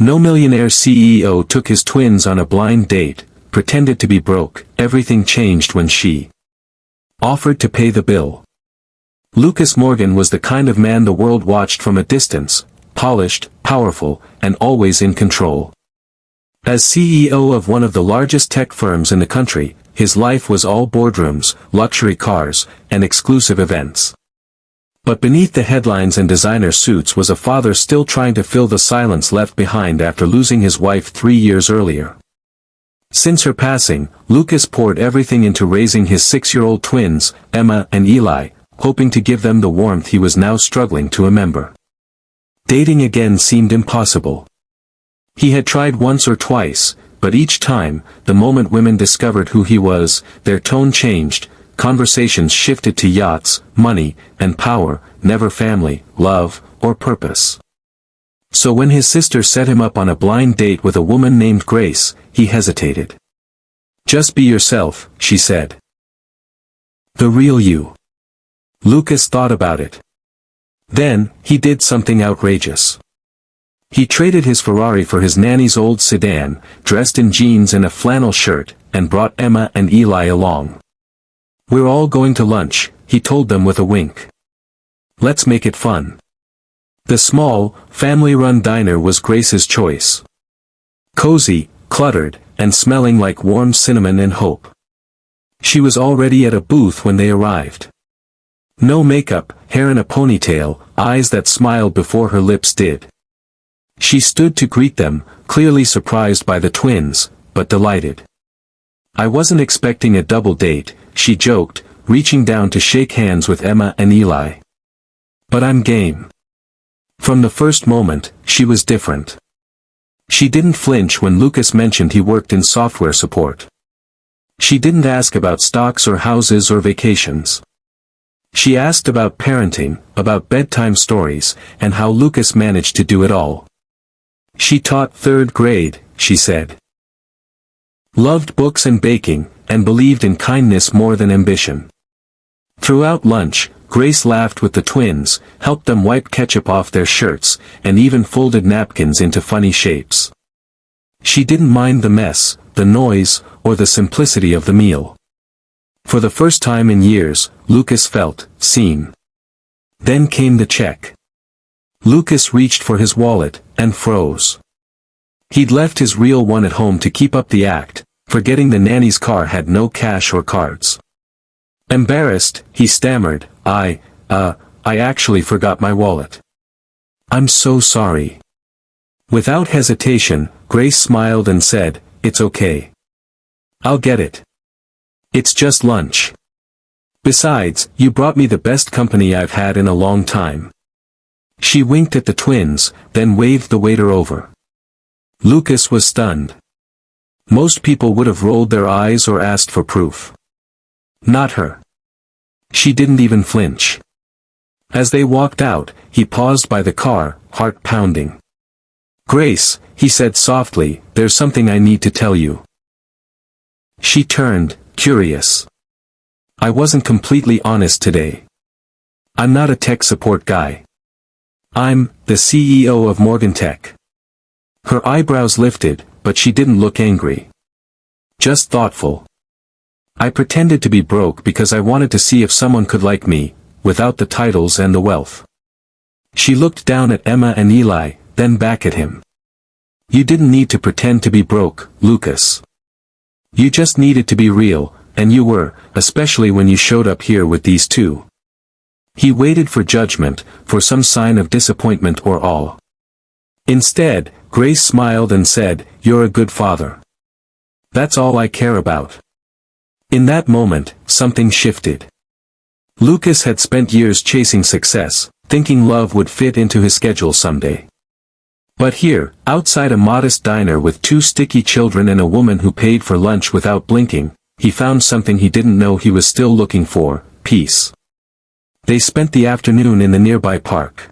No millionaire CEO took his twins on a blind date, pretended to be broke. Everything changed when she offered to pay the bill. Lucas Morgan was the kind of man the world watched from a distance, polished, powerful, and always in control. As CEO of one of the largest tech firms in the country, his life was all boardrooms, luxury cars, and exclusive events. But beneath the headlines and designer suits was a father still trying to fill the silence left behind after losing his wife 3 years earlier. Since her passing, Lucas poured everything into raising his 6-year-old twins, Emma and Eli, hoping to give them the warmth he was now struggling to remember. Dating again seemed impossible. He had tried once or twice, but each time, the moment women discovered who he was, their tone changed. Conversations shifted to yachts, money, and power, never family, love, or purpose. So when his sister set him up on a blind date with a woman named Grace, he hesitated. "Just be yourself," she said. "The real you." Lucas thought about it. Then, he did something outrageous. He traded his Ferrari for his nanny's old sedan, dressed in jeans and a flannel shirt, and brought Emma and Eli along. "We're all going to lunch," he told them with a wink. "Let's make it fun." The small, family-run diner was Grace's choice. Cozy, cluttered, and smelling like warm cinnamon and hope. She was already at a booth when they arrived. No makeup, hair in a ponytail, eyes that smiled before her lips did. She stood to greet them, clearly surprised by the twins, but delighted. "I wasn't expecting a double date," she joked, reaching down to shake hands with Emma and Eli. "But I'm game." From the first moment, she was different. She didn't flinch when Lucas mentioned he worked in software support. She didn't ask about stocks or houses or vacations. She asked about parenting, about bedtime stories, and how Lucas managed to do it all. She taught 3rd grade, she said. Loved books and baking, and believed in kindness more than ambition. Throughout lunch, Grace laughed with the twins, helped them wipe ketchup off their shirts, and even folded napkins into funny shapes. She didn't mind the mess, the noise, or the simplicity of the meal. For the first time in years, Lucas felt seen. Then came the check. Lucas reached for his wallet, and froze. He'd left his real one at home to keep up the act, forgetting the nanny's car had no cash or cards. Embarrassed, he stammered, I actually forgot my wallet. I'm so sorry." Without hesitation, Grace smiled and said, "It's okay. I'll get it. It's just lunch. Besides, you brought me the best company I've had in a long time." She winked at the twins, then waved the waiter over. Lucas was stunned. Most people would have rolled their eyes or asked for proof. Not her. She didn't even flinch. As they walked out, he paused by the car, heart pounding. "Grace," he said softly, "there's something I need to tell you." She turned, curious. "I wasn't completely honest today. I'm not a tech support guy. I'm the CEO of Morgan Tech." Her eyebrows lifted, but she didn't look angry. Just thoughtful. "I pretended to be broke because I wanted to see if someone could like me, without the titles and the wealth." She looked down at Emma and Eli, then back at him. "You didn't need to pretend to be broke, Lucas. You just needed to be real, and you were, especially when you showed up here with these two." He waited for judgment, for some sign of disappointment or awe. Instead, Grace smiled and said, "You're a good father. That's all I care about." In that moment, something shifted. Lucas had spent years chasing success, thinking love would fit into his schedule someday. But here, outside a modest diner with 2 sticky children and a woman who paid for lunch without blinking, he found something he didn't know he was still looking for: peace. They spent the afternoon in the nearby park.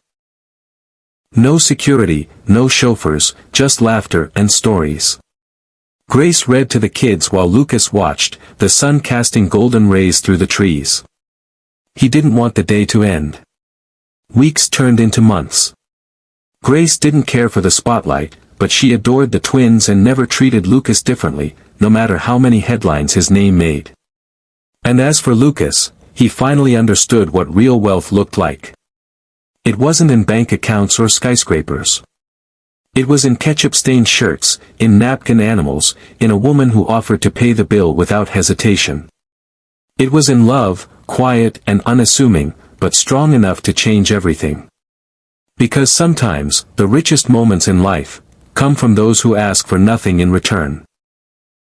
No security, no chauffeurs, just laughter and stories. Grace read to the kids while Lucas watched, the sun casting golden rays through the trees. He didn't want the day to end. Weeks turned into months. Grace didn't care for the spotlight, but she adored the twins and never treated Lucas differently, no matter how many headlines his name made. And as for Lucas, he finally understood what real wealth looked like. It wasn't in bank accounts or skyscrapers. It was in ketchup-stained shirts, in napkin animals, in a woman who offered to pay the bill without hesitation. It was in love, quiet and unassuming, but strong enough to change everything. Because sometimes, the richest moments in life come from those who ask for nothing in return.